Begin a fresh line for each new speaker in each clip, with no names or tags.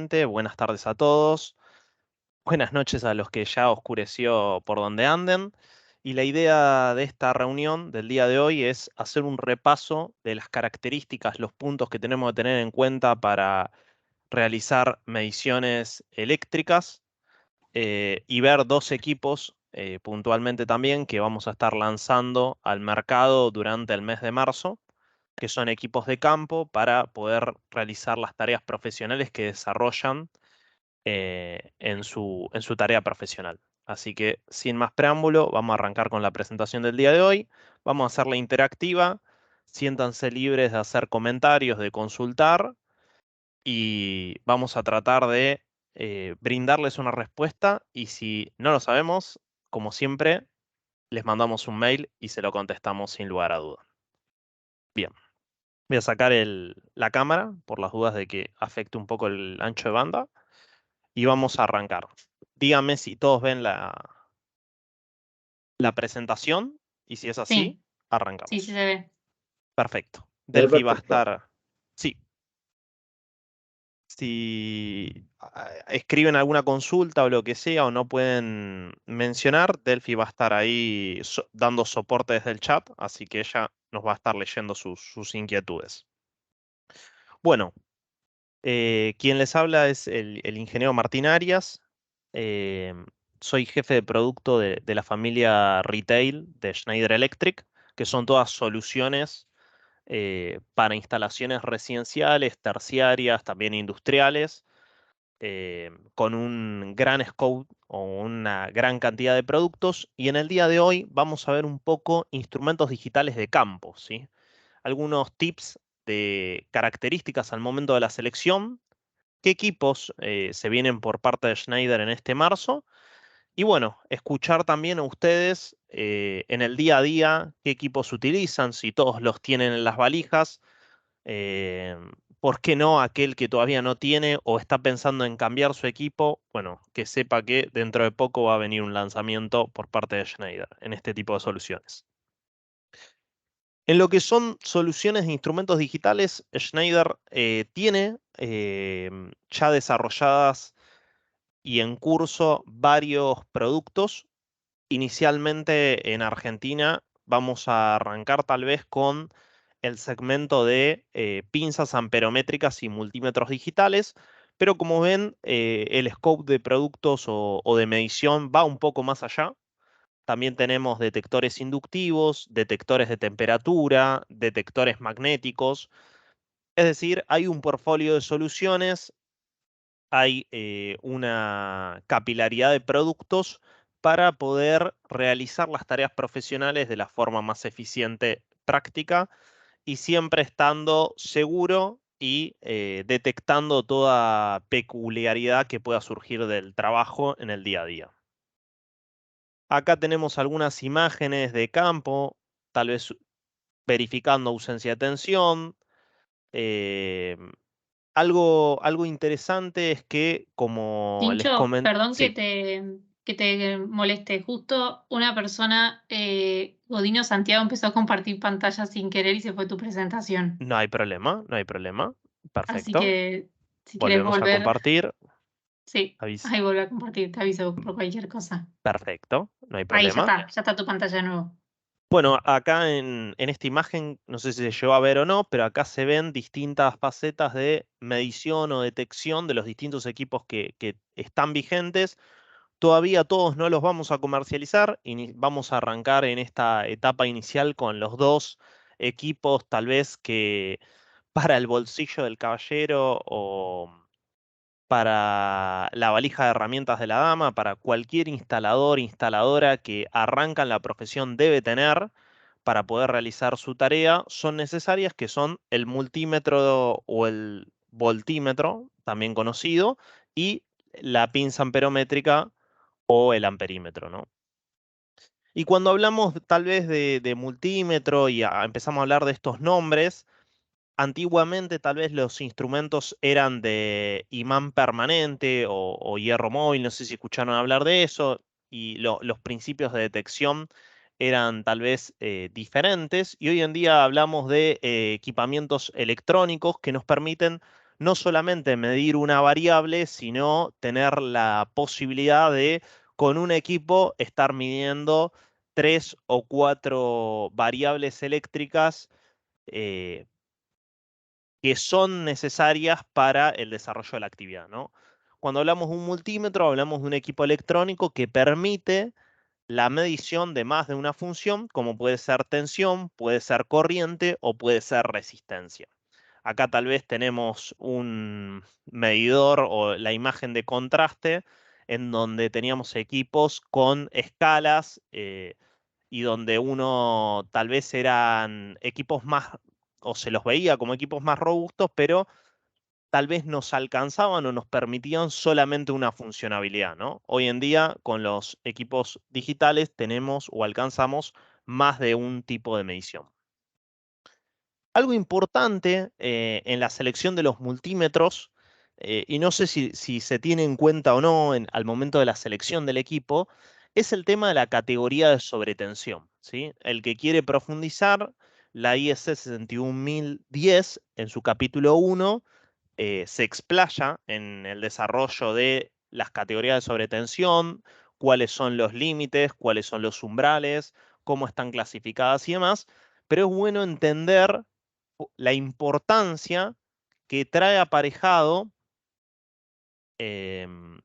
nuevamente. Buenas tardes a todos. Buenas noches a los que ya oscureció por donde anden. Y la idea de esta reunión del día de hoy es hacer un repaso de las características, los puntos que tenemos que tener en cuenta para realizar mediciones eléctricas y ver dos equipos puntualmente también que vamos a estar lanzando al mercado durante el mes de marzo, que son equipos de campo para poder realizar las tareas profesionales que desarrollan en su tarea profesional. Así que, sin más preámbulo, vamos a arrancar con la presentación del día de hoy. Vamos a hacerla interactiva. Siéntanse libres de hacer comentarios, de consultar y vamos a tratar de brindarles una respuesta. Y si no lo sabemos, como siempre, les mandamos un mail y se lo contestamos sin lugar a duda. Bien. Voy a sacar la cámara por las dudas de que afecte un poco el ancho de banda y vamos a arrancar. Díganme si todos ven la presentación y si es así,
Sí, sí
arrancamos.
se ve.
Perfecto.
Se ve
Delphi va a
perfecto.
estar... Sí. Si escriben alguna consulta o lo que sea o no pueden mencionar, Delphi va a estar ahí dando soporte desde el chat, así que ella nos va a estar leyendo sus inquietudes. Bueno, quien les habla es el ingeniero Martín Arias. Eh, Soy jefe de producto de la familia retail de Schneider Electric, que son todas soluciones para instalaciones residenciales, terciarias, también industriales, con un gran scope o una gran cantidad de productos. Y en el día de hoy vamos a ver un poco instrumentos digitales de campo, ¿sí? Algunos tips de características al momento de la selección, qué equipos se vienen por parte de Schneider en este marzo. Y bueno, escuchar también a ustedes en el día a día qué equipos utilizan, si todos los tienen en las valijas, eh, por qué no aquel que todavía no tiene o está pensando en cambiar su equipo, bueno, que sepa que dentro de poco va a venir un lanzamiento por parte de Schneider en este tipo de soluciones. En lo que son soluciones de instrumentos digitales, Schneider tiene ya desarrolladas y en curso varios productos. Inicialmente en Argentina vamos a arrancar tal vez con el segmento de pinzas amperométricas y multímetros digitales, pero como ven, el scope de productos o de medición va un poco más allá. También tenemos detectores inductivos, detectores de temperatura, detectores magnéticos. Es decir, hay un portfolio de soluciones, hay una capilaridad de productos para poder realizar las tareas profesionales de la forma más eficiente, práctica y siempre estando seguro y detectando toda peculiaridad que pueda surgir del trabajo en el día a día. Acá tenemos algunas imágenes de campo, tal vez verificando ausencia de tensión. Eh, algo interesante es que, como les
Tincho,
comenté,
perdón
sí,
que te moleste. Justo una persona, Godino Santiago, empezó a compartir pantalla sin querer y se fue tu presentación.
no hay problema, no hay problema.
Así
Perfecto.
que si quieres
Volvemos a
volver,
compartir.
sí,
Avis-
ahí vuelve a compartir, te aviso por cualquier cosa.
Perfecto, no hay
Ahí
problema.
ya está tu pantalla de nuevo.
Bueno, acá en esta imagen, no sé si se llegó a ver o no, pero acá se ven distintas facetas de medición o detección de los distintos equipos que están vigentes. Todavía todos no los vamos a comercializar y vamos a arrancar en esta etapa inicial con los dos equipos, tal vez que para el bolsillo del caballero o para la valija de herramientas de la dama, para cualquier instalador, instaladora que arranca en la profesión debe tener para poder realizar su tarea, son necesarias, que son el multímetro o el voltímetro, también conocido, y la pinza amperométrica o el amperímetro, ¿no? Y cuando hablamos tal vez de multímetro y empezamos a hablar de estos nombres, antiguamente tal vez los instrumentos eran de imán permanente o hierro móvil, no sé si escucharon hablar de eso, y los principios de detección eran tal vez diferentes, y hoy en día hablamos de equipamientos electrónicos que nos permiten no solamente medir una variable, sino tener la posibilidad de, con un equipo, estar midiendo 3 o 4 variables eléctricas eh, que son necesarias para el desarrollo de la actividad, ¿no? Cuando hablamos de un multímetro, hablamos de un equipo electrónico que permite la medición de más de una función, como puede ser tensión, puede ser corriente o puede ser resistencia. Acá tal vez tenemos un medidor o la imagen de contraste en donde teníamos equipos con escalas y donde uno tal vez eran equipos más, o se los veía como equipos más robustos, pero tal vez nos alcanzaban o nos permitían solamente una funcionabilidad, ¿no? Hoy en día, con los equipos digitales, tenemos o alcanzamos más de un tipo de medición. Algo importante en la selección de los multímetros, y no sé si se tiene en cuenta o no al momento de la selección del equipo, es el tema de la categoría de sobretensión, ¿sí? El que quiere profundizar, la IS 61010, en su capítulo 1, se explaya en el desarrollo de las categorías de sobretensión, cuáles son los límites, cuáles son los umbrales, cómo están clasificadas y demás, pero es bueno entender la importancia que trae aparejado em,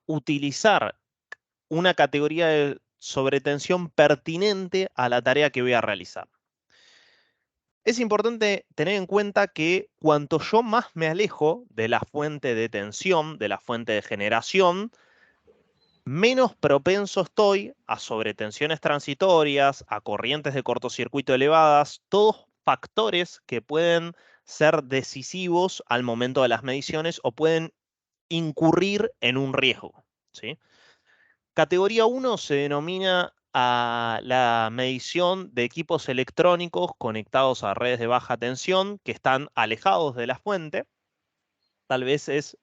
utilizar una categoría de sobretensión pertinente a la tarea que voy a realizar. Es importante tener en cuenta que cuanto yo más me alejo de la fuente de tensión, de la fuente de generación, menos propenso estoy a sobretensiones transitorias, a corrientes de cortocircuito elevadas, todos factores que pueden ser decisivos al momento de las mediciones o pueden incurrir en un riesgo, ¿sí? Categoría 1 se denomina a la medición de equipos electrónicos conectados a redes de baja tensión que están alejados de la fuente. Tal vez es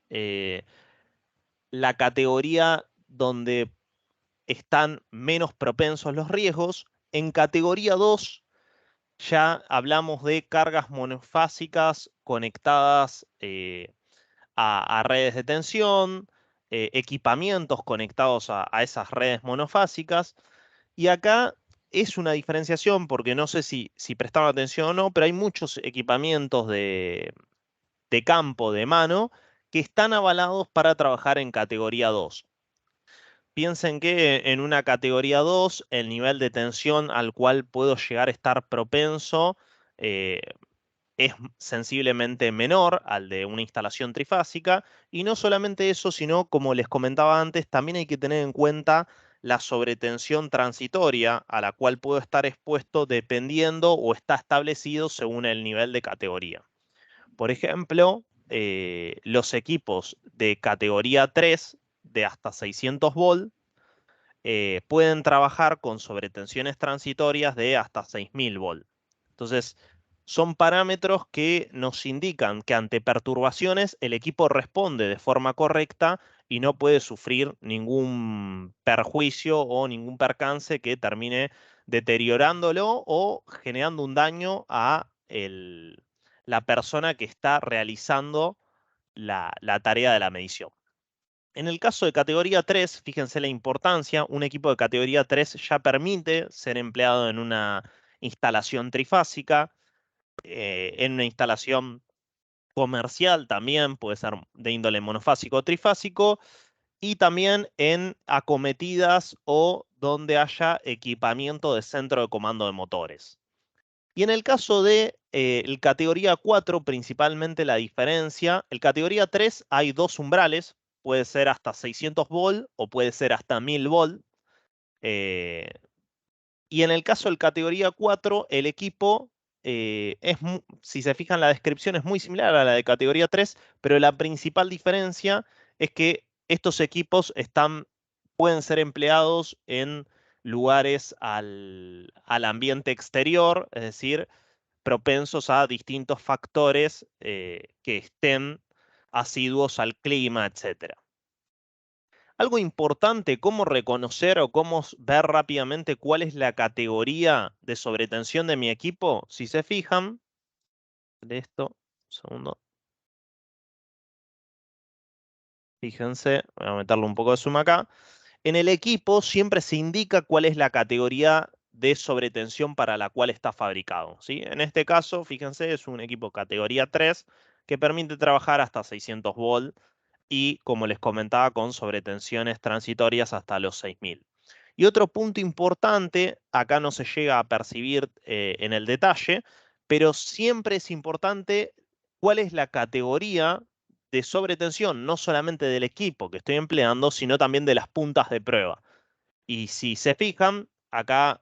la categoría donde están menos propensos los riesgos. En categoría 2 ya hablamos de cargas monofásicas conectadas a redes de tensión, equipamientos conectados a esas redes monofásicas. Y acá es una diferenciación porque no sé si prestaron atención o no, pero hay muchos equipamientos de campo, de mano, que están avalados para trabajar en categoría 2. Piensen que en una categoría 2 el nivel de tensión al cual puedo llegar a estar propenso eh, es sensiblemente menor al de una instalación trifásica. Y no solamente eso, sino, como les comentaba antes, también hay que tener en cuenta la sobretensión transitoria a la cual puedo estar expuesto dependiendo o está establecido según el nivel de categoría. Por ejemplo, los equipos de categoría 3 de hasta 600 volt pueden trabajar con sobretensiones transitorias de hasta 6000 volt. Entonces, son parámetros que nos indican que ante perturbaciones el equipo responde de forma correcta y no puede sufrir ningún perjuicio o ningún percance que termine deteriorándolo o generando un daño a la persona que está realizando la tarea de la medición. En el caso de categoría 3, fíjense la importancia, un equipo de categoría 3 ya permite ser empleado en una instalación trifásica, en una instalación comercial también, puede ser de índole monofásico o trifásico, y también en acometidas o donde haya equipamiento de centro de comando de motores. Y en el caso de el categoría 4, principalmente la diferencia, el categoría 3 hay dos umbrales, puede ser hasta 600 volt o puede ser hasta 1000 volt. eh, y en el caso del categoría 4, el equipo, si se fijan la descripción, es muy similar a la de categoría 3, pero la principal diferencia es que estos equipos pueden ser empleados en lugares al ambiente exterior, es decir, propensos a distintos factores que estén asiduos al clima, etcétera. Algo importante, cómo reconocer o cómo ver rápidamente cuál es la categoría de sobretensión de mi equipo. Si se fijan, de esto, un segundo. Fíjense, voy a meterle un poco de zoom acá. En el equipo siempre se indica cuál es la categoría de sobretensión para la cual está fabricado, ¿sí? En este caso, fíjense, es un equipo categoría 3 que permite trabajar hasta 600 volt y, como les comentaba, con sobretensiones transitorias hasta los 6000. Y otro punto importante, acá no se llega a percibir en el detalle, pero siempre es importante cuál es la categoría de sobretensión, no solamente del equipo que estoy empleando, sino también de las puntas de prueba. Y si se fijan, acá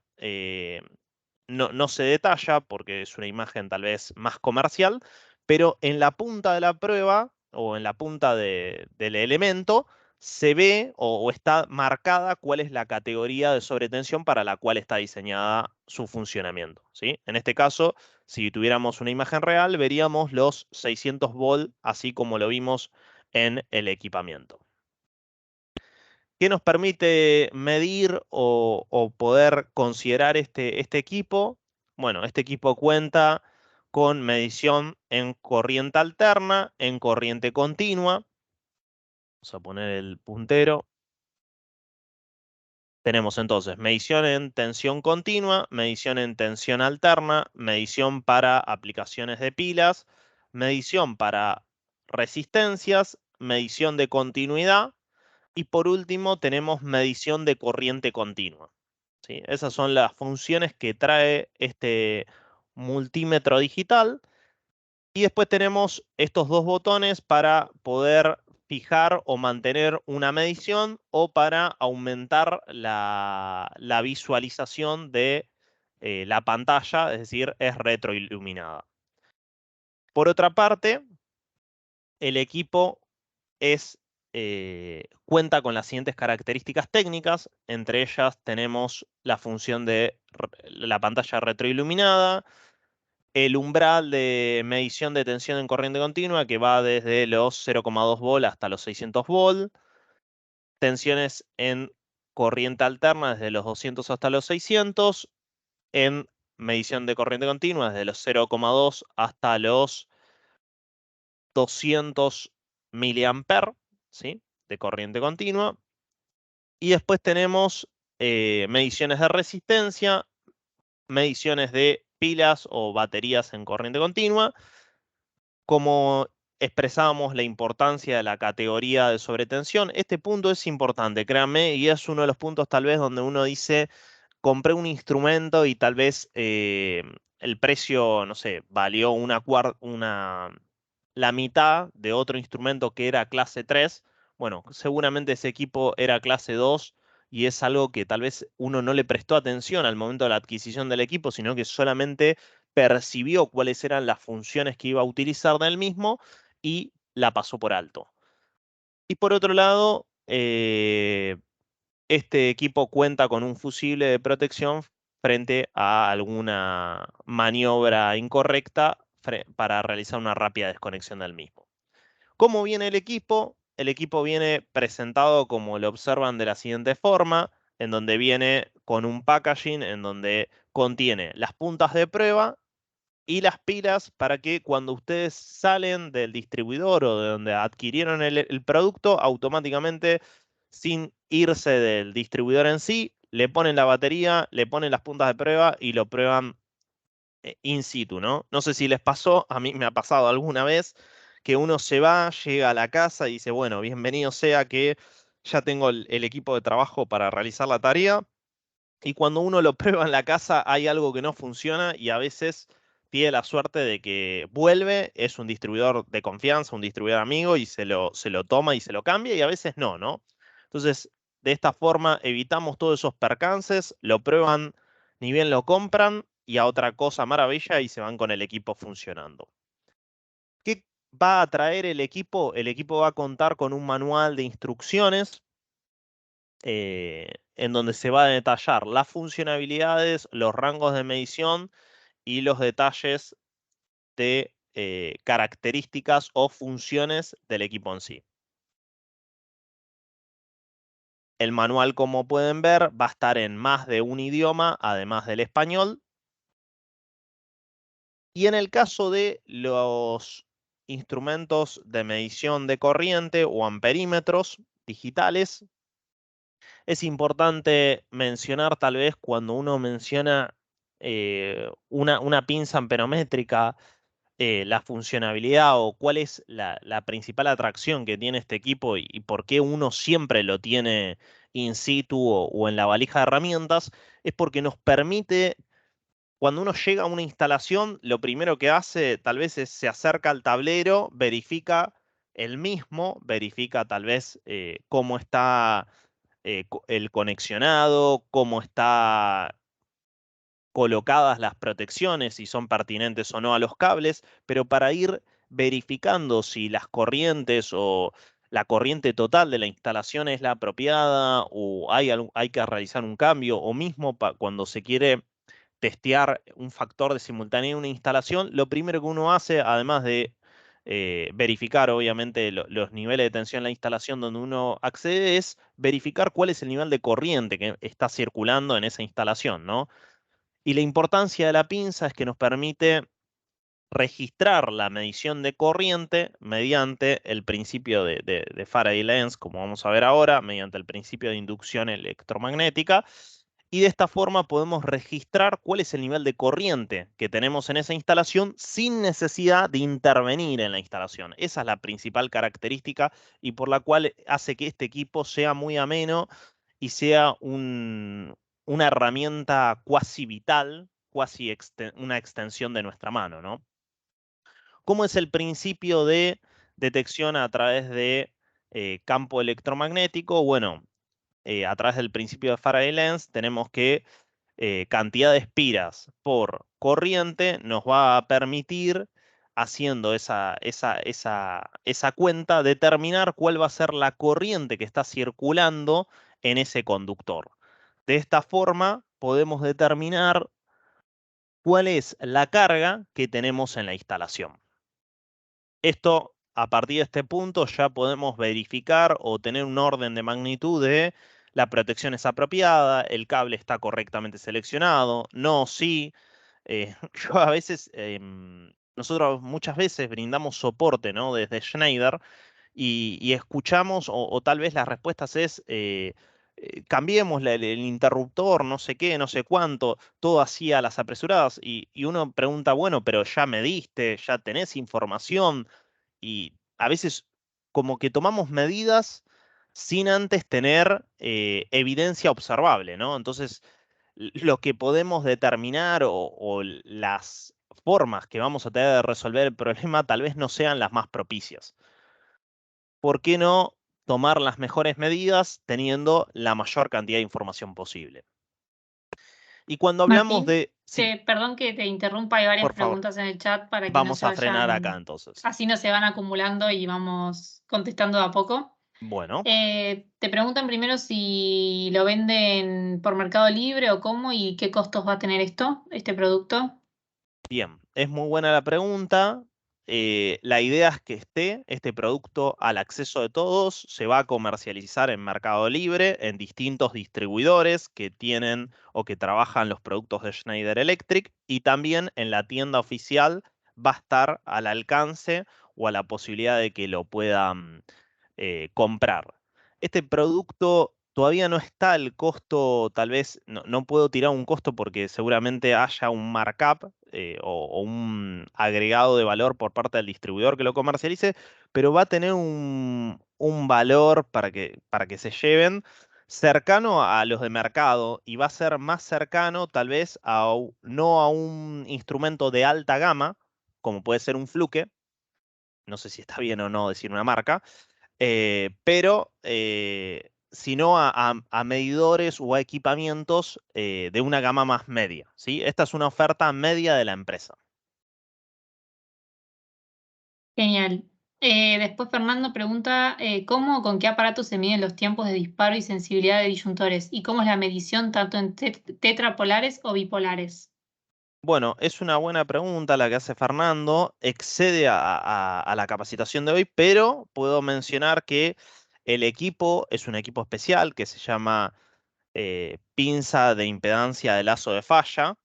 no se detalla porque es una imagen tal vez más comercial, pero en la punta de la prueba o en la punta del elemento se ve o está marcada cuál es la categoría de sobretensión para la cual está diseñada su funcionamiento, ¿sí? En este caso, si tuviéramos una imagen real, veríamos los 600 volt, así como lo vimos en el equipamiento. ¿Qué nos permite medir o poder considerar este equipo? Bueno, este equipo cuenta con medición en corriente alterna, en corriente continua. Vamos a poner el puntero. Tenemos entonces medición en tensión continua, medición en tensión alterna, medición para aplicaciones de pilas, medición para resistencias, medición de continuidad. Y por último, tenemos medición de corriente continua, ¿sí? Esas son las funciones que trae este multímetro digital. Y después tenemos estos dos botones para poder fijar o mantener una medición o para aumentar la visualización de la pantalla, es decir, es retroiluminada. Por otra parte, el equipo cuenta con las siguientes características técnicas. Entre ellas tenemos la función de la pantalla retroiluminada, el umbral de medición de tensión en corriente continua que va desde los 0,2 volt hasta los 600 volt, tensiones en corriente alterna desde los 200 hasta los 600, en medición de corriente continua desde los 0,2 hasta los 200 miliamperes, ¿sí? De corriente continua. Y después tenemos mediciones de resistencia, mediciones de pilas o baterías en corriente continua. Como expresábamos la importancia de la categoría de sobretensión, este punto es importante, créanme, y es uno de los puntos tal vez donde uno dice, compré un instrumento y tal vez el precio, no sé, valió la mitad de otro instrumento que era clase 3. Bueno, seguramente ese equipo era clase 2 y es algo que tal vez uno no le prestó atención al momento de la adquisición del equipo, sino que solamente percibió cuáles eran las funciones que iba a utilizar del mismo y la pasó por alto. Y por otro lado, este equipo cuenta con un fusible de protección frente a alguna maniobra incorrecta para realizar una rápida desconexión del mismo. ¿Cómo viene el equipo? El equipo viene presentado como lo observan de la siguiente forma, en donde viene con un packaging en donde contiene las puntas de prueba y las pilas para que cuando ustedes salen del distribuidor o de donde adquirieron el producto, automáticamente, sin irse del distribuidor en sí, le ponen la batería, le ponen las puntas de prueba y lo prueban in situ, ¿no? No sé si les pasó, a mí me ha pasado alguna vez que uno se va, llega a la casa y dice, bueno, bienvenido sea que ya tengo el equipo de trabajo para realizar la tarea. Y cuando uno lo prueba en la casa hay algo que no funciona y a veces tiene la suerte de que vuelve, es un distribuidor de confianza, un distribuidor amigo y se lo toma y se lo cambia y a veces no, ¿no? Entonces, de esta forma evitamos todos esos percances, lo prueban, ni bien lo compran y a otra cosa maravilla y se van con el equipo funcionando. ¿Qué va a traer el equipo? El equipo va a contar con un manual de instrucciones en donde se va a detallar las funcionalidades, los rangos de medición y los detalles de características o funciones del equipo en sí. El manual, como pueden ver, va a estar en más de un idioma, además del español. Y en el caso de los instrumentos de medición de corriente o amperímetros digitales. Es importante mencionar, tal vez, cuando uno menciona una pinza amperométrica, la funcionalidad o cuál es la principal atracción que tiene este equipo y por qué uno siempre lo tiene in situ o en la valija de herramientas, es porque nos permite, cuando uno llega a una instalación, lo primero que hace tal vez es se acerca al tablero, verifica el mismo, verifica tal vez cómo está el conexionado, cómo está colocadas las protecciones, si son pertinentes o no a los cables, pero para ir verificando si las corrientes o la corriente total de la instalación es la apropiada o hay que realizar un cambio, o mismo cuando se quiere testear un factor de simultaneidad en una instalación, lo primero que uno hace, además de verificar obviamente los niveles de tensión en la instalación donde uno accede, es verificar cuál es el nivel de corriente que está circulando en esa instalación, ¿no? Y la importancia de la pinza es que nos permite registrar la medición de corriente mediante el principio de Faraday-Lenz, como vamos a ver ahora, mediante el principio de inducción electromagnética. Y de esta forma podemos registrar cuál es el nivel de corriente que tenemos en esa instalación sin necesidad de intervenir en la instalación. Esa es la principal característica y por la cual hace que este equipo sea muy ameno y sea una herramienta cuasi vital, cuasi una extensión de nuestra mano, ¿no? ¿Cómo es el principio de detección a través de campo electromagnético? Bueno, a través del principio de Faraday-Lenz tenemos que cantidad de espiras por corriente nos va a permitir, haciendo esa cuenta, determinar cuál va a ser la corriente que está circulando en ese conductor. De esta forma podemos determinar cuál es la carga que tenemos en la instalación. Esto, a partir de este punto, ya podemos verificar o tener un orden de magnitud de la protección es apropiada, el cable está correctamente seleccionado, no, sí. Yo a veces, nosotros muchas veces brindamos soporte, ¿no? Desde Schneider y escuchamos, o tal vez las respuestas es, cambiemos el interruptor, no sé qué, no sé cuánto, todo así a las apresuradas, y uno pregunta, bueno, pero ya me diste, ya tenés información, y a veces como que tomamos medidas sin antes tener evidencia observable, ¿no? Entonces, lo que podemos determinar o las formas que vamos a tener de resolver el problema tal vez no sean las más propicias. ¿Por qué no tomar las mejores medidas teniendo la mayor cantidad de información posible? Y cuando hablamos
Martín,
de... Sí,
perdón que te interrumpa, hay varias
por favor,
preguntas en el chat para que no
vamos
se
a frenar acá
vayan,
entonces.
así no se van acumulando y vamos contestando de a poco.
Bueno.
Te preguntan primero si lo venden por Mercado Libre o cómo y qué costos va a tener este producto.
Bien, es muy buena la pregunta. La idea es que esté este producto al acceso de todos. Se va a comercializar en Mercado Libre, en distintos distribuidores que tienen o que trabajan los productos de Schneider Electric, y también en la tienda oficial va a estar al alcance o a la posibilidad de que lo puedan comprar. Este producto todavía no está el costo, tal vez, no puedo tirar un costo porque seguramente haya un markup o un agregado de valor por parte del distribuidor que lo comercialice, pero va a tener un valor para que se lleven cercano a los de mercado, y va a ser más cercano tal vez no a un instrumento de alta gama, como puede ser un Fluke, no sé si está bien o no decir una marca, pero sino a medidores o a equipamientos de una gama más media, ¿sí? Esta es una oferta media de la empresa.
Genial. Después Fernando pregunta cómo o con qué aparato se miden los tiempos de disparo y sensibilidad de disyuntores y cómo es la medición tanto en tetrapolares o bipolares.
Bueno, es una buena pregunta la que hace Fernando, excede a la capacitación de hoy, pero puedo mencionar que el equipo es un equipo especial que se llama pinza de impedancia de lazo de falla.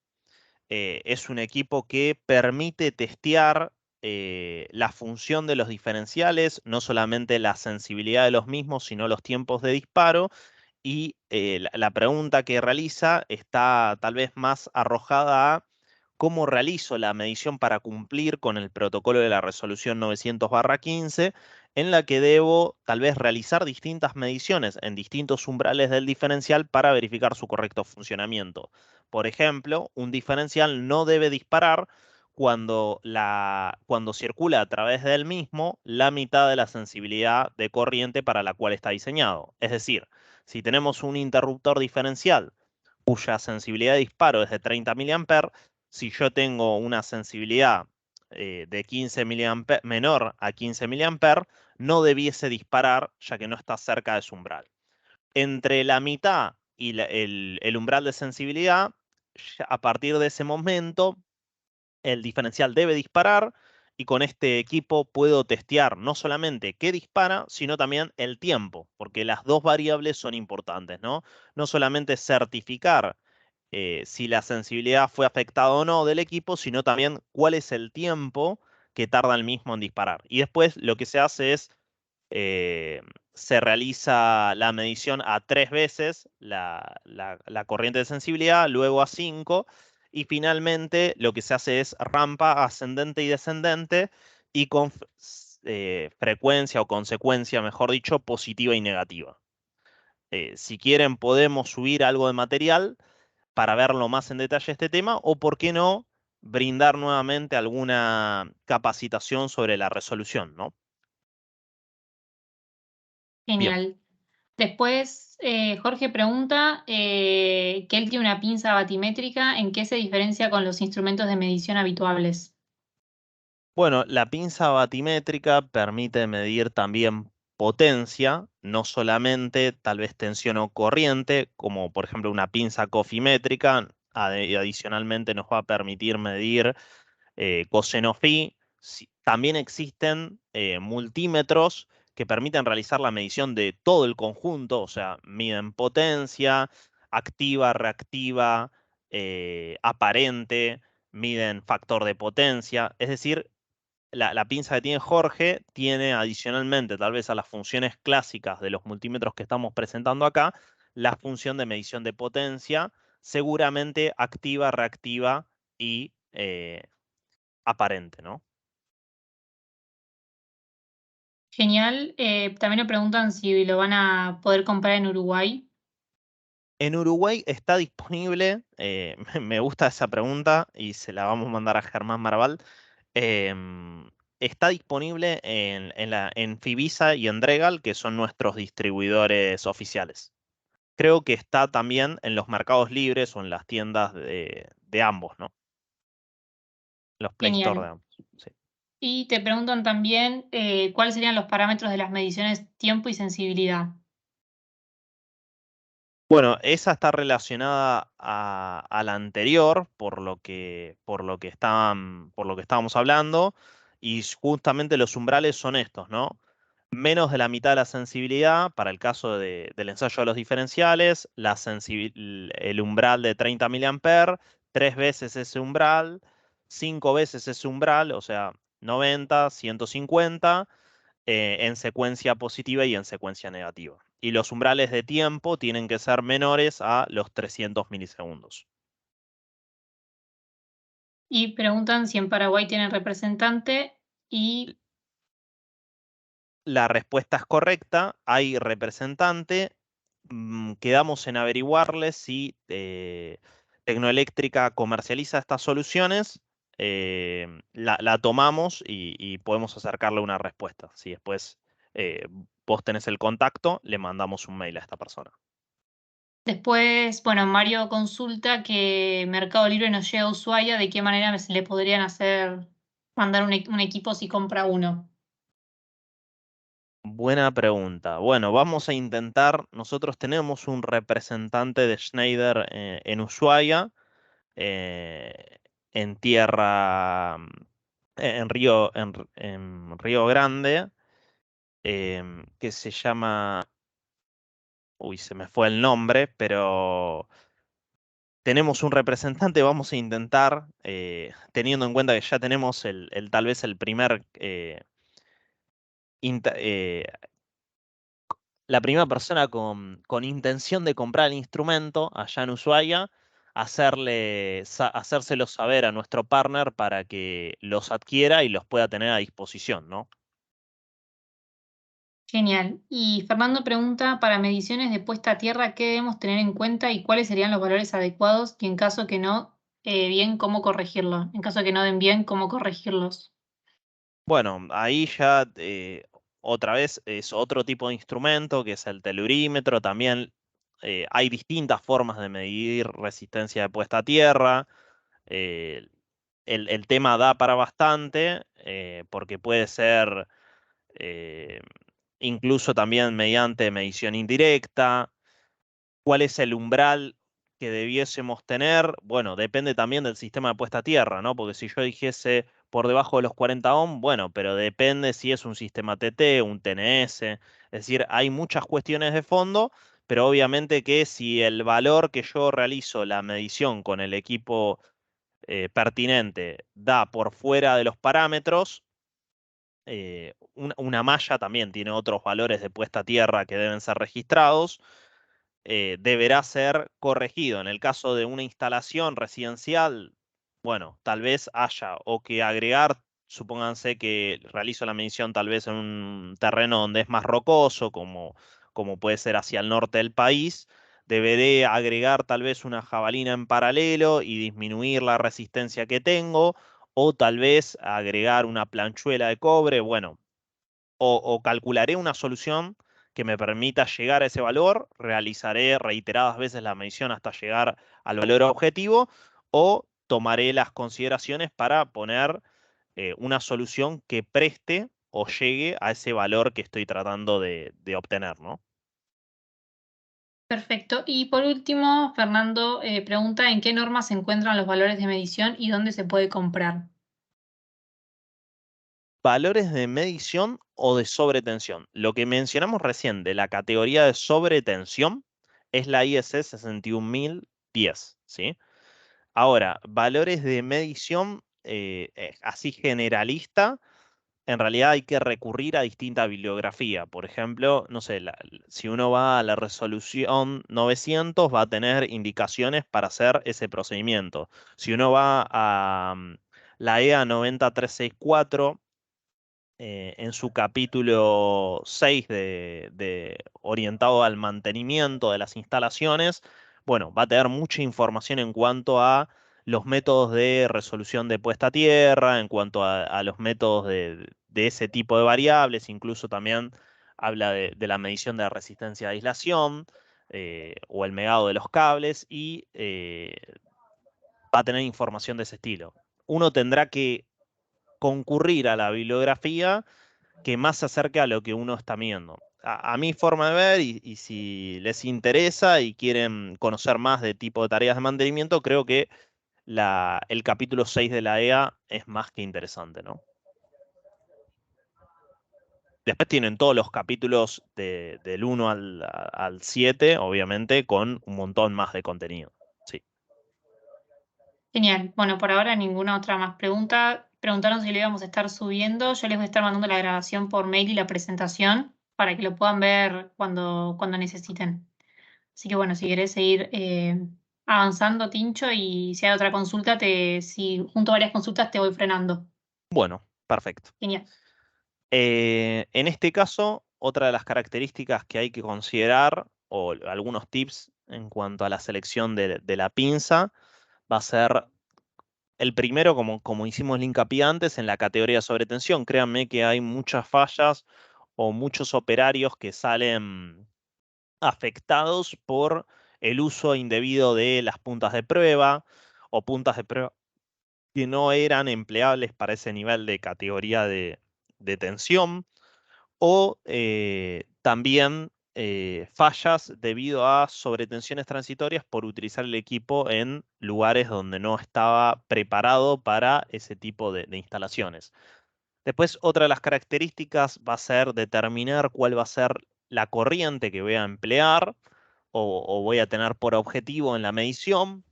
Es un equipo que permite testear la función de los diferenciales, no solamente la sensibilidad de los mismos, sino los tiempos de disparo. Y la pregunta que realiza está tal vez más arrojada a cómo realizo la medición para cumplir con el protocolo de la resolución 900/15, en la que debo tal vez realizar distintas mediciones en distintos umbrales del diferencial para verificar su correcto funcionamiento. Por ejemplo, un diferencial no debe disparar cuando circula a través del mismo la mitad de la sensibilidad de corriente para la cual está diseñado. Es decir, si tenemos un interruptor diferencial cuya sensibilidad de disparo es de 30 mA, si yo tengo una sensibilidad de 15 mA, menor a 15 mA, no debiese disparar ya que no está cerca de su umbral. Entre la mitad y el umbral de sensibilidad, a partir de ese momento, el diferencial debe disparar y con este equipo puedo testear no solamente qué dispara, sino también el tiempo, porque las dos variables son importantes, ¿no? No solamente certificar si la sensibilidad fue afectada o no del equipo, sino también cuál es el tiempo que tarda el mismo en disparar. Y después lo que se hace es, eh, se realiza la medición a 3 veces la corriente de sensibilidad, luego a 5, y finalmente lo que se hace es rampa ascendente y descendente y con frecuencia o consecuencia, mejor dicho, positiva y negativa. Si quieren podemos subir algo de material para verlo más en detalle este tema, o por qué no, brindar nuevamente alguna capacitación sobre la resolución, ¿no? Bien.
Genial. Después, Jorge pregunta que él tiene una pinza batimétrica, ¿en qué se diferencia con los instrumentos de medición habituales?
Bueno, la pinza batimétrica permite medir también potencia, no solamente tal vez tensión o corriente, como por ejemplo una pinza cofimétrica. Adicionalmente nos va a permitir medir coseno phi. También existen multímetros que permiten realizar la medición de todo el conjunto, o sea, miden potencia, activa, reactiva, aparente, miden factor de potencia. Es decir, la pinza que tiene Jorge tiene adicionalmente, tal vez a las funciones clásicas de los multímetros que estamos presentando acá, la función de medición de potencia, seguramente activa, reactiva y aparente, ¿no?
Genial. También le preguntan si lo van a poder comprar en Uruguay.
En Uruguay está disponible, me gusta esa pregunta y se la vamos a mandar a Germán Marval. Está disponible en Fivisa y en Dregal, que son nuestros distribuidores oficiales. Creo que está también en los mercados libres o en las tiendas de ambos, ¿no? Los Play Store de
Genial.
ambos. Sí.
Y te preguntan también cuáles serían los parámetros de las mediciones tiempo y sensibilidad.
Bueno, esa está relacionada a la anterior, por lo que estábamos hablando, y justamente los umbrales son estos, ¿no? Menos de la mitad de la sensibilidad para el caso del ensayo de los diferenciales, el umbral de 30 mA, 3 veces ese umbral, 5 veces ese umbral, o sea, 90, 150 en secuencia positiva y en secuencia negativa. Y los umbrales de tiempo tienen que ser menores a los 300 milisegundos.
Y preguntan si en Paraguay tienen representante y
La respuesta es correcta, hay representante. Quedamos en averiguarles si Tecnoeléctrica comercializa estas soluciones. La tomamos y podemos acercarle una respuesta. Si después vos tenés el contacto, le mandamos un mail a esta persona.
después, bueno, Mario consulta que Mercado Libre nos llega a Ushuaia, ¿de qué manera se le podrían hacer mandar un equipo si compra uno?
Buena pregunta. Bueno, vamos a intentar. Nosotros tenemos un representante de Schneider en Ushuaia, eh, en tierra, en Río Grande, que se llama, uy, se me fue el nombre, pero tenemos un representante, vamos a intentar, teniendo en cuenta que ya tenemos tal vez el primer, la primera persona con intención de comprar el instrumento allá en Ushuaia, hacérselo saber a nuestro partner para que los adquiera y los pueda tener a disposición, ¿no?
Genial. Y Fernando pregunta, para mediciones de puesta a tierra, ¿qué debemos tener en cuenta y cuáles serían los valores adecuados? Y en caso que no, bien, ¿cómo corregirlo? En caso que no den bien, ¿cómo corregirlos?
Bueno, ahí ya otra vez es otro tipo de instrumento que es el telurímetro. También hay distintas formas de medir resistencia de puesta a tierra. Eh, el tema da para bastante porque puede ser eh, incluso también mediante medición indirecta. ¿Cuál es el umbral que debiésemos tener? Bueno, depende también del sistema de puesta a tierra, ¿no? Porque si yo dijese por debajo de los 40 ohm, bueno, pero depende si es un sistema TT, un TNS. Es decir, hay muchas cuestiones de fondo, pero obviamente que si el valor que yo realizo la medición con el equipo pertinente da por fuera de los parámetros, una malla también tiene otros valores de puesta a tierra que deben ser registrados, deberá ser corregido. En el caso de una instalación residencial, bueno, tal vez haya o que agregar, supónganse que realizo la medición tal vez en un terreno donde es más rocoso, como puede ser hacia el norte del país. Deberé agregar tal vez una jabalina en paralelo y disminuir la resistencia que tengo, o tal vez agregar una planchuela de cobre. Bueno, o calcularé una solución que me permita llegar a ese valor, realizaré reiteradas veces la medición hasta llegar al valor objetivo, o tomaré las consideraciones para poner una solución que preste o llegue a ese valor que estoy tratando de obtener, ¿no?
Perfecto. Y por último, Fernando pregunta, ¿en qué normas se encuentran los valores de medición y dónde se puede comprar?
Valores de medición o de sobretensión. Lo que mencionamos recién de la categoría de sobretensión es la IS 61010, ¿sí? Ahora, valores de medición así generalista, en realidad hay que recurrir a distinta bibliografía. Por ejemplo, no sé, si uno va a la resolución 900, va a tener indicaciones para hacer ese procedimiento. Si uno va a la EA 90364, en su capítulo 6 orientado al mantenimiento de las instalaciones, bueno, va a tener mucha información en cuanto a los métodos de resolución de puesta a tierra, en cuanto a los métodos de ese tipo de variables, incluso también habla de la medición de la resistencia de aislación o el megado de los cables y va a tener información de ese estilo. Uno tendrá que concurrir a la bibliografía que más se acerque a lo que uno está viendo. A mi forma de ver, y si les interesa y quieren conocer más de tipo de tareas de mantenimiento, creo que el capítulo 6 de la EA es más que interesante, ¿no? Después tienen todos los capítulos del 1 al 7, obviamente, con un montón más de contenido. Sí.
Genial. Bueno, por ahora ninguna otra más pregunta. Preguntaron si lo íbamos a estar subiendo. Yo les voy a estar mandando la grabación por mail y la presentación para que lo puedan ver cuando necesiten. Así que bueno, si querés seguir avanzando, Tincho, y si hay otra consulta, si junto a varias consultas te voy frenando.
Bueno, perfecto.
Genial.
En este caso, otra de las características que hay que considerar, o algunos tips en cuanto a la selección de la pinza, va a ser el primero, como hicimos el hincapié antes, en la categoría sobre tensión. Créanme que hay muchas fallas o muchos operarios que salen afectados por el uso indebido de las puntas de prueba o puntas de prueba que no eran empleables para ese nivel de categoría de tensión, o también fallas debido a sobretensiones transitorias por utilizar el equipo en lugares donde no estaba preparado para ese tipo de instalaciones. Después, otra de las características va a ser determinar cuál va a ser la corriente que voy a emplear o voy a tener por objetivo en la medición.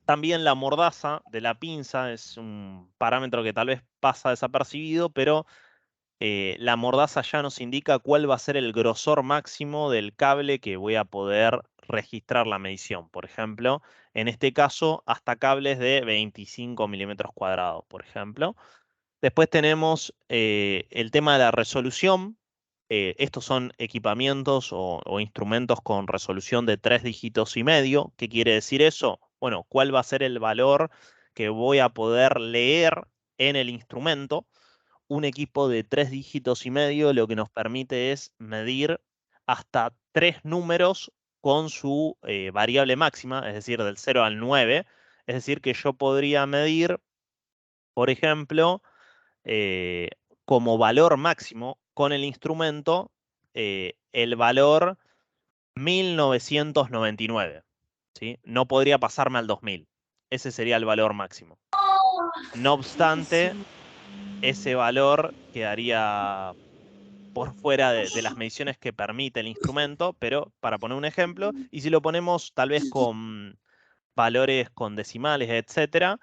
También la mordaza de la pinza es un parámetro que tal vez pasa desapercibido, pero la mordaza ya nos indica cuál va a ser el grosor máximo del cable que voy a poder registrar la medición. Por ejemplo, en este caso, hasta cables de 25 milímetros cuadrados, por ejemplo. Después tenemos el tema de la resolución. Estos son equipamientos o instrumentos con resolución de 3 dígitos y medio. ¿Qué quiere decir eso? Bueno, ¿cuál va a ser el valor que voy a poder leer en el instrumento? Un equipo de 3 dígitos y medio lo que nos permite es medir hasta 3 números con su variable máxima, es decir, del 0 al 9. Es decir, que yo podría medir, por ejemplo, eh, como valor máximo con el instrumento el valor 1999. ¿Sí? No podría pasarme al 2000. Ese sería el valor máximo. No obstante,
Buenísimo.
ese valor quedaría por fuera de las mediciones que permite el instrumento, pero para poner un ejemplo, y si lo ponemos tal vez con valores con decimales, etcétera,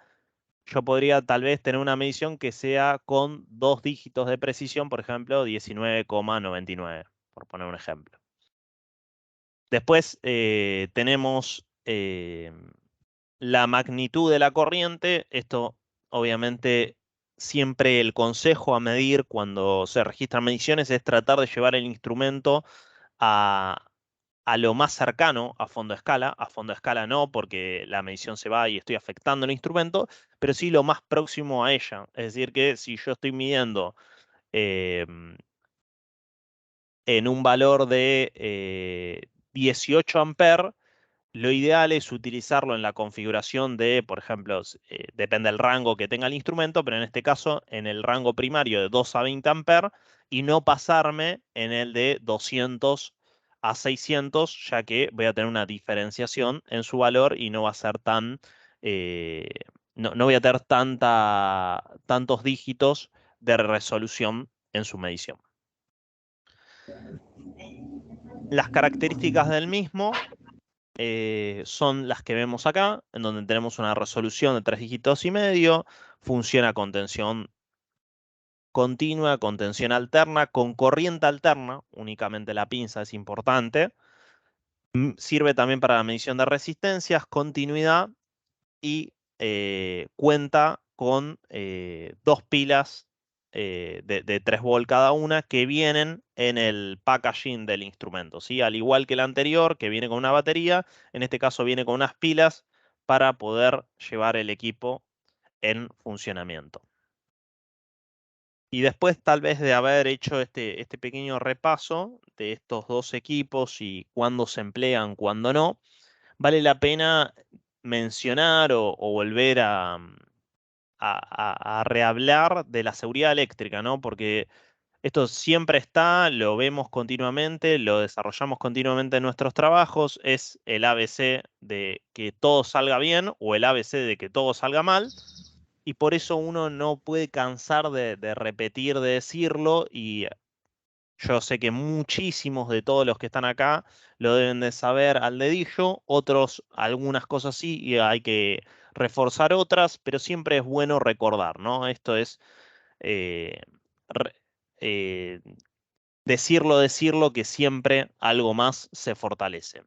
yo podría tal vez tener una medición que sea con 2 dígitos de precisión, por ejemplo, 19,99, por poner un ejemplo. Después tenemos la magnitud de la corriente. Esto, obviamente, siempre el consejo a medir cuando se registran mediciones es tratar de llevar el instrumento a, a lo más cercano a fondo de escala. A fondo de escala no, porque la medición se va y estoy afectando el instrumento, pero sí lo más próximo a ella. Es decir, que si yo estoy midiendo en un valor de 18 amperes, lo ideal es utilizarlo en la configuración de, por ejemplo, depende del rango que tenga el instrumento, pero en este caso en el rango primario de 2 a 20 amperes y no pasarme en el de 200 a 600, ya que voy a tener una diferenciación en su valor y no va a ser tan, eh, no voy a tener tantos dígitos de resolución en su medición. Las características del mismo son las que vemos acá, en donde tenemos una resolución de 3 dígitos y medio, funciona con tensión continua, con tensión alterna, con corriente alterna, únicamente la pinza es importante. Sirve también para la medición de resistencias, continuidad y cuenta con 2 pilas de 3 volt cada una que vienen en el packaging del instrumento, ¿sí? Al igual que el anterior, que viene con una batería, en este caso viene con unas pilas para poder llevar el equipo en funcionamiento. Y después, tal vez de haber hecho este pequeño repaso de estos dos equipos y cuándo se emplean, cuándo no, vale la pena mencionar o volver a rehablar de la seguridad eléctrica, ¿no? Porque esto siempre está, lo vemos continuamente, lo desarrollamos continuamente en nuestros trabajos, es el ABC de que todo salga bien o el ABC de que todo salga mal, y por eso uno no puede cansar de repetir, de decirlo, y yo sé que muchísimos de todos los que están acá lo deben de saber al dedillo, otros algunas cosas sí y hay que reforzar otras, pero siempre es bueno recordar, ¿no? Esto es eh, re- eh, decirlo, que siempre algo más se fortalece.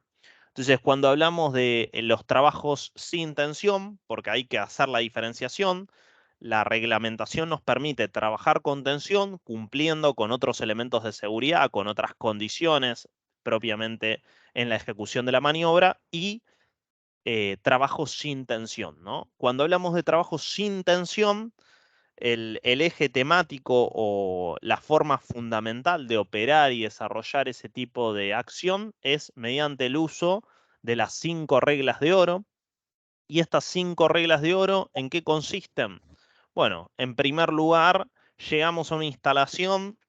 Entonces, cuando hablamos de los trabajos sin tensión, porque hay que hacer la diferenciación, la reglamentación nos permite trabajar con tensión, cumpliendo con otros elementos de seguridad, con otras condiciones propiamente en la ejecución de la maniobra y trabajos sin tensión, ¿no? Cuando hablamos de trabajos sin tensión, el eje temático o la forma fundamental de operar y desarrollar ese tipo de acción es mediante el uso de las 5 reglas de oro. ¿Y estas 5 reglas de oro en qué consisten? Bueno, en primer lugar, llegamos a una instalación,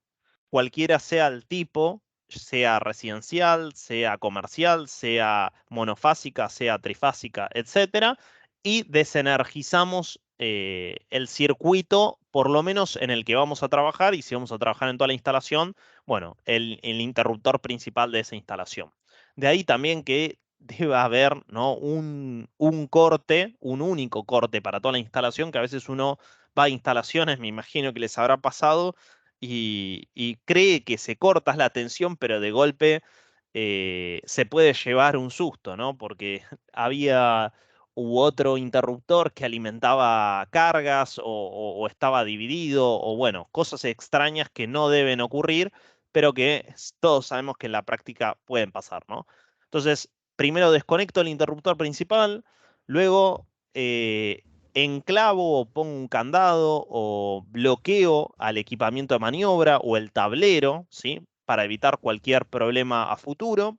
cualquiera sea el tipo, sea residencial, sea comercial, sea monofásica, sea trifásica, etcétera, y desenergizamos el circuito, por lo menos en el que vamos a trabajar, y si vamos a trabajar en toda la instalación, bueno, el interruptor principal de esa instalación. De ahí también que debe haber, ¿no? un corte, un único corte para toda la instalación, que a veces uno va a instalaciones, me imagino que les habrá pasado, y cree que se corta la tensión, pero de golpe se puede llevar un susto, ¿no? Porque había otro interruptor que alimentaba cargas o estaba dividido, o bueno, cosas extrañas que no deben ocurrir, pero que todos sabemos que en la práctica pueden pasar, ¿no? Entonces, primero desconecto el interruptor principal, luego enclavo o pongo un candado o bloqueo al equipamiento de maniobra o el tablero, ¿sí? Para evitar cualquier problema a futuro.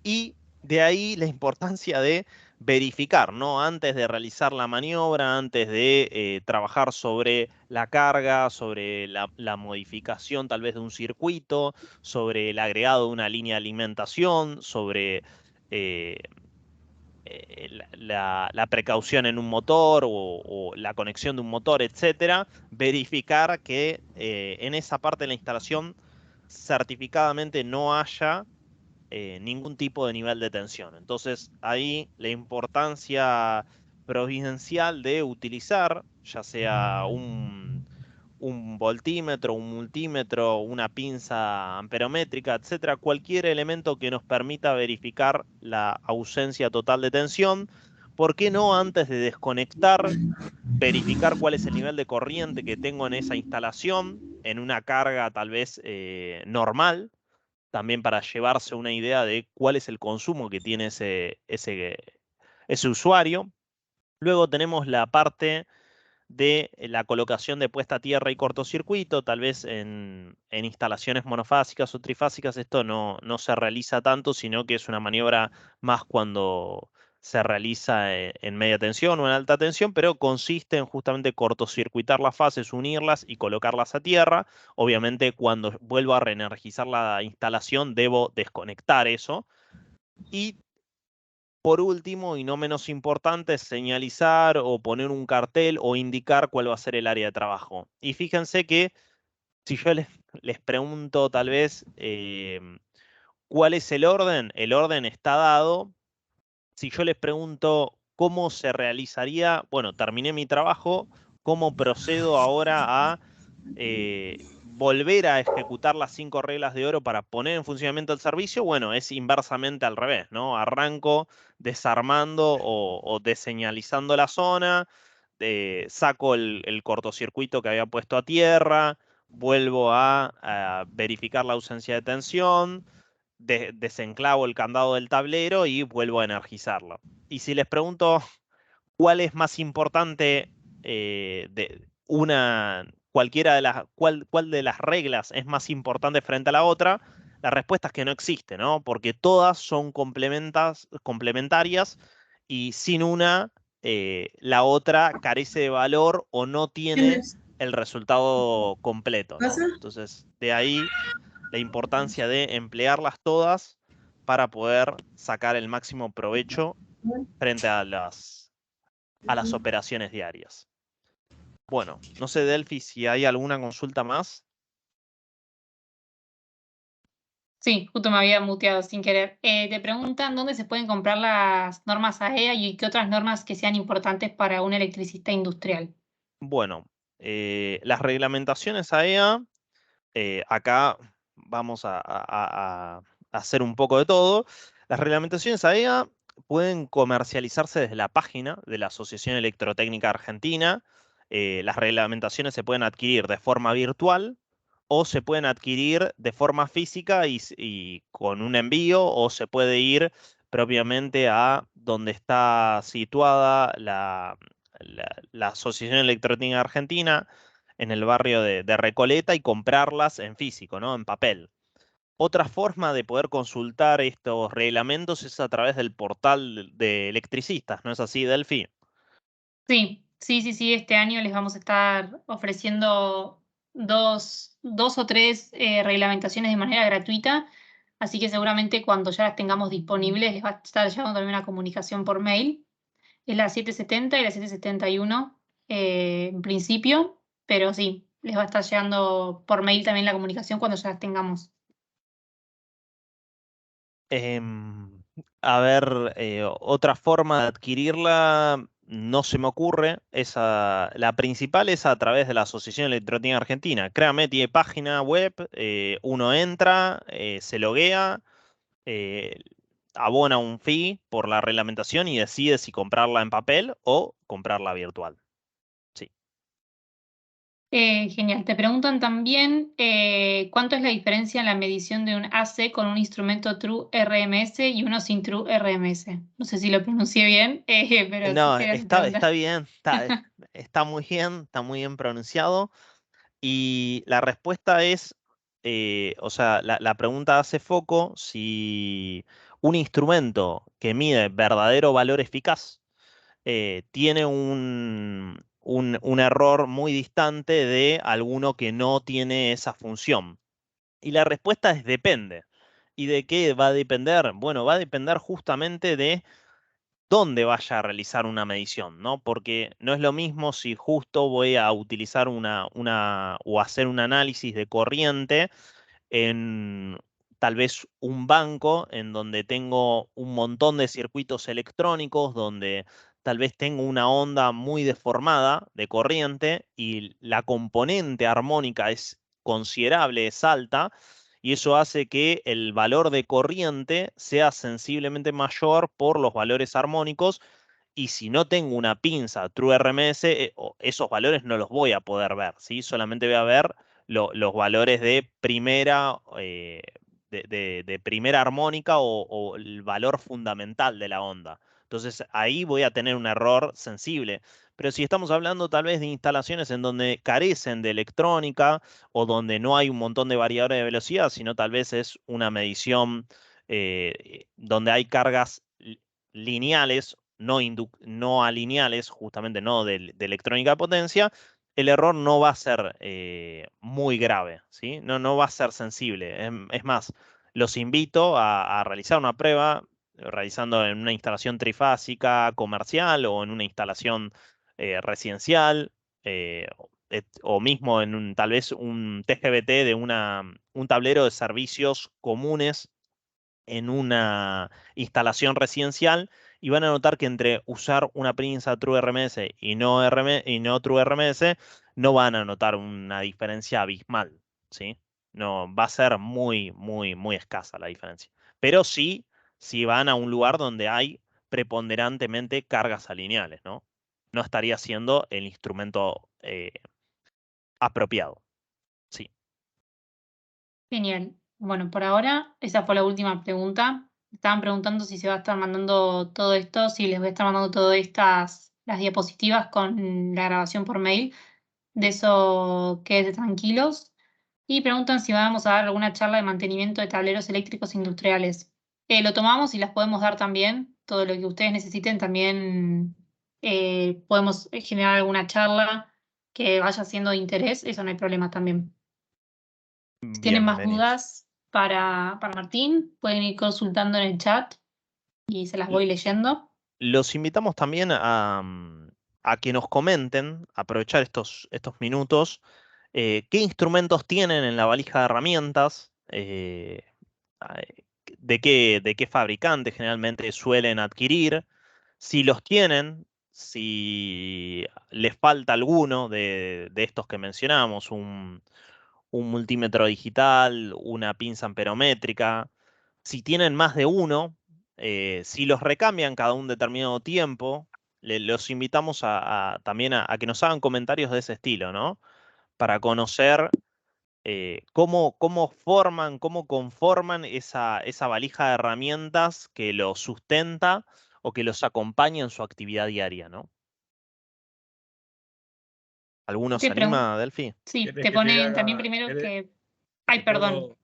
Y de ahí la importancia de verificar, ¿no? Antes de realizar la maniobra, antes de trabajar sobre la carga, sobre la modificación tal vez de un circuito, sobre el agregado de una línea de alimentación, sobre eh, la precaución en un motor o la conexión de un motor, etcétera, verificar que en esa parte de la instalación certificadamente no haya ningún tipo de nivel de tensión. Entonces, ahí la importancia providencial de utilizar, ya sea un voltímetro, un multímetro, una pinza amperométrica, etcétera, cualquier elemento que nos permita verificar la ausencia total de tensión. ¿Por qué no antes de desconectar, verificar cuál es el nivel de corriente que tengo en esa instalación, en una carga tal vez normal, también para llevarse una idea de cuál es el consumo que tiene ese usuario? Luego tenemos la parte de la colocación de puesta a tierra y cortocircuito, tal vez en instalaciones monofásicas o trifásicas esto no se realiza tanto, sino que es una maniobra más cuando se realiza en media tensión o en alta tensión, pero consiste en justamente cortocircuitar las fases, unirlas y colocarlas a tierra. Obviamente, cuando vuelvo a reenergizar la instalación, debo desconectar eso. Y por último, y no menos importante, señalizar o poner un cartel o indicar cuál va a ser el área de trabajo. Y fíjense que si yo les pregunto tal vez cuál es el orden está dado. Si yo les pregunto cómo se realizaría, bueno, terminé mi trabajo, ¿cómo procedo ahora a volver a ejecutar las 5 reglas de oro para poner en funcionamiento el servicio? Bueno, es inversamente al revés, ¿no? Arranco desarmando o deseñalizando la zona, saco el cortocircuito que había puesto a tierra, vuelvo a verificar la ausencia de tensión, desenclavo el candado del tablero y vuelvo a energizarlo. Y si les pregunto cuál es más importante de cualquiera de cuál de las reglas es más importante frente a la otra, la respuesta es que no existe, ¿no? Porque todas son complementarias y sin una, la otra carece de valor o no tiene
¿Tienes?
el resultado completo, ¿no?
¿Pasa?
Entonces, de ahí la importancia de emplearlas todas para poder sacar el máximo provecho frente a las operaciones diarias. Bueno, no sé, Delphi, si hay alguna consulta más.
Sí, justo me había muteado sin querer. Te preguntan dónde se pueden comprar las normas AEA y qué otras normas que sean importantes para un electricista industrial.
Bueno, las reglamentaciones AEA, acá vamos a hacer un poco de todo. Las reglamentaciones AEA pueden comercializarse desde la página de la Asociación Electrotécnica Argentina. Las reglamentaciones se pueden adquirir de forma virtual o se pueden adquirir de forma física y con un envío, o se puede ir propiamente a donde está situada la Asociación Electrotécnica Argentina, en el barrio de Recoleta, y comprarlas en físico, ¿no? En papel. Otra forma de poder consultar estos reglamentos es a través del portal de electricistas, ¿no es así, Delphi?
Sí, sí, sí, sí, este año les vamos a estar ofreciendo dos o tres reglamentaciones de manera gratuita, así que seguramente cuando ya las tengamos disponibles les va a estar llegando también una comunicación por mail. Es la 770 y la 771 en principio, pero sí, les va a estar llegando por mail también la comunicación cuando ya las tengamos.
Em, A ver, otra forma de adquirirla no se me ocurre. La principal es a través de la Asociación Electrónica Argentina. Créame, tiene página web, uno entra, se loguea, eh, abona un fee por la reglamentación y decide si comprarla en papel o comprarla virtual. Sí.
Genial. Te preguntan también cuánto es la diferencia en la medición de un AC con un instrumento True RMS y uno sin True RMS. No sé si lo pronuncié bien, pero
No,
era esa
está
pregunta.
bien, está muy bien pronunciado. Y la respuesta es, o sea, la pregunta hace foco si un instrumento que mide verdadero valor eficaz tiene un error muy distante de alguno que no tiene esa función. Y la respuesta es depende. ¿Y de qué va a depender? Bueno, va a depender justamente de dónde vaya a realizar una medición, ¿no? Porque no es lo mismo si justo voy a utilizar o hacer un análisis de corriente en tal vez un banco en donde tengo un montón de circuitos electrónicos, donde tal vez tengo una onda muy deformada de corriente y la componente armónica es considerable, es alta, y eso hace que el valor de corriente sea sensiblemente mayor por los valores armónicos y si no tengo una pinza True RMS, esos valores no los voy a poder ver, ¿sí? Solamente voy a ver los valores de primera, de primera armónica o el valor fundamental de la onda. Entonces ahí voy a tener un error sensible. Pero si estamos hablando tal vez de instalaciones en donde carecen de electrónica o donde no hay un montón de variadores de velocidad, sino tal vez es una medición donde hay cargas lineales, no alineales, justamente no de electrónica de potencia, el error no va a ser muy grave, ¿sí? No va a ser sensible. Es más, los invito a realizar una prueba realizando en una instalación trifásica comercial o en una instalación residencial o mismo en tal vez un TGBT de un tablero de servicios comunes en una instalación residencial y van a notar que entre usar una pinza True RMS y no True RMS no van a notar una diferencia abismal, ¿sí? No, va a ser muy escasa la diferencia. Pero sí, si van a un lugar donde hay preponderantemente cargas alineales, ¿no? No estaría siendo el instrumento apropiado, sí.
Genial. Bueno, por ahora esa fue la última pregunta. Estaban preguntando si se va a estar mandando todo esto, si les voy a estar mandando todas las diapositivas con la grabación por mail. De eso quédense tranquilos. Y preguntan si vamos a dar alguna charla de mantenimiento de tableros eléctricos industriales. Lo tomamos y las podemos dar también. Todo lo que ustedes necesiten también podemos generar alguna charla que vaya siendo de interés. Eso no hay problema también. Si tienen más
Bienvenidos.
dudas para Martín, pueden ir consultando en el chat y se las voy leyendo.
Los invitamos también a que nos comenten, aprovechar estos minutos, qué instrumentos tienen en la valija de herramientas, a- de qué fabricante generalmente suelen adquirir, si los tienen, si les falta alguno de estos que mencionamos, un multímetro digital, una pinza amperométrica. Si tienen más de uno, si los recambian cada un determinado tiempo, los invitamos también a que nos hagan comentarios de ese estilo, ¿no? Para conocer cómo conforman esa valija de herramientas que los sustenta o que los acompaña en su actividad diaria, ¿no? ¿Alguno se
Te pregun-
anima, Delphi?
sí,
¿Querés
te
que te
ponen también
haga,
primero
querés-
que... Ay, perdón.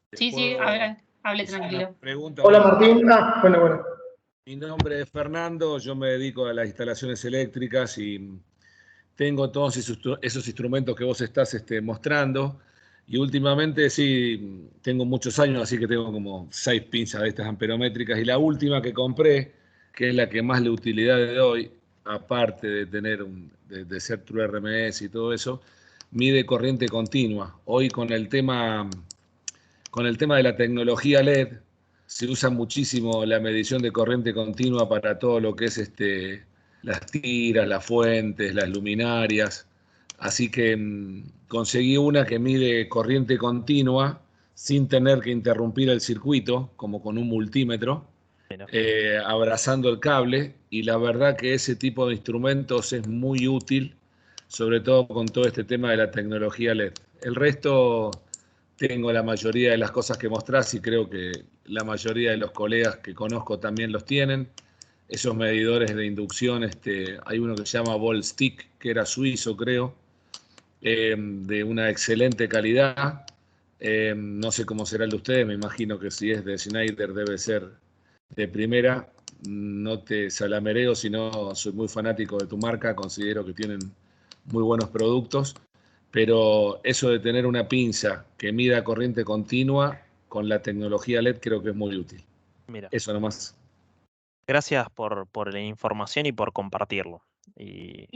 te
Sí, sí, a
puedo
ver, hable
hacer una
tranquilo.
pregunta
Hola
más?
Martín. Bueno.
Mi nombre es Fernando, yo me dedico a las instalaciones eléctricas y tengo todos esos instrumentos que vos estás mostrando. Y últimamente sí, tengo muchos años, así que tengo como 6 pinzas de estas amperométricas. Y la última que compré, que es la que más le utilidad le doy, aparte de tener de ser True RMS y todo eso, mide corriente continua. Hoy con el tema de la tecnología LED, se usa muchísimo la medición de corriente continua para todo lo que es las tiras, las fuentes, las luminarias. Así que conseguí una que mide corriente continua sin tener que interrumpir el circuito, como con un multímetro,
Mira.
abrazando el cable. Y la verdad que ese tipo de instrumentos es muy útil, sobre todo con todo este tema de la tecnología LED. El resto, tengo la mayoría de las cosas que mostrás y creo que la mayoría de los colegas que conozco también los tienen. Esos medidores de inducción, hay uno que se llama Volstick, que era suizo, creo, de una excelente calidad. No sé cómo será el de ustedes, me imagino que si es de Schneider debe ser de primera. No te salamereo, sino soy muy fanático de tu marca, considero que tienen muy buenos productos, pero eso de tener una pinza que mida corriente continua con la tecnología LED creo que es muy útil.
Mira.
Eso nomás.
Gracias por la información y por compartirlo. Y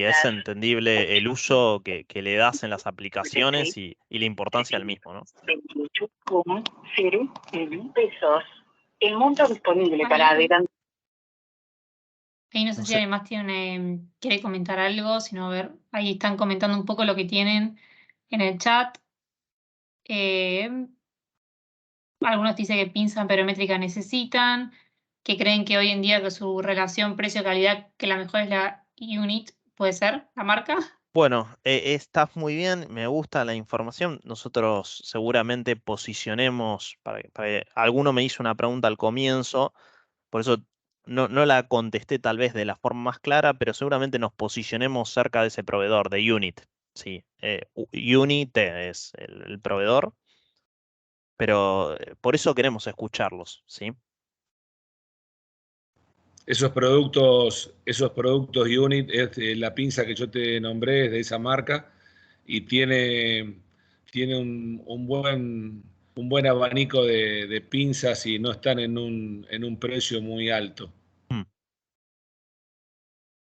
es entendible el uso que le das en las aplicaciones y la importancia del mismo, ¿no?
28,01 pesos. El monto disponible para adelante.
Ahí no sé si además quiere comentar algo, sino a ver, ahí están comentando un poco lo que tienen en el chat. Algunos dicen que pinza amperométrica necesitan, que creen que hoy en día que su relación precio-calidad, que la mejor es la Unit, ¿puede ser la marca?
Bueno, está muy bien, me gusta la información. Nosotros seguramente posicionemos, alguno me hizo una pregunta al comienzo, por eso no la contesté tal vez de la forma más clara, pero seguramente nos posicionemos cerca de ese proveedor, de Unit. Sí, Unit es el proveedor, pero por eso queremos escucharlos, ¿sí?
Esos productos Unit, la pinza que yo te nombré es de esa marca y tiene un buen abanico de pinzas y no están en un precio muy alto.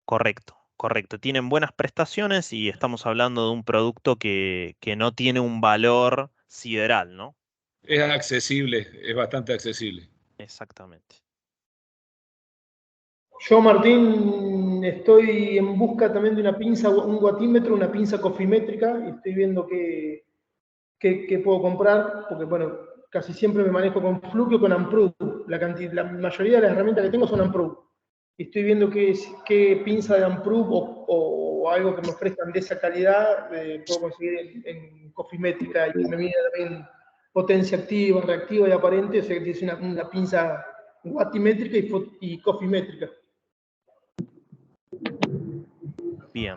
Correcto, correcto. Tienen buenas prestaciones y estamos hablando de un producto que no tiene un valor sideral, ¿no?
Es accesible, es bastante accesible.
Exactamente.
Yo, Martín, estoy en busca también de una pinza, un guatímetro, una pinza cofimétrica, y estoy viendo qué puedo comprar, porque bueno, casi siempre me manejo con Fluke o con Amprove. La mayoría de las herramientas que tengo son Amprove. Y estoy viendo qué pinza de Amprove o algo que me ofrezcan de esa calidad puedo conseguir en cofimétrica y que me mide también potencia activa, reactiva y aparente, o sea que es una pinza watimétrica y cofimétrica.
Bien.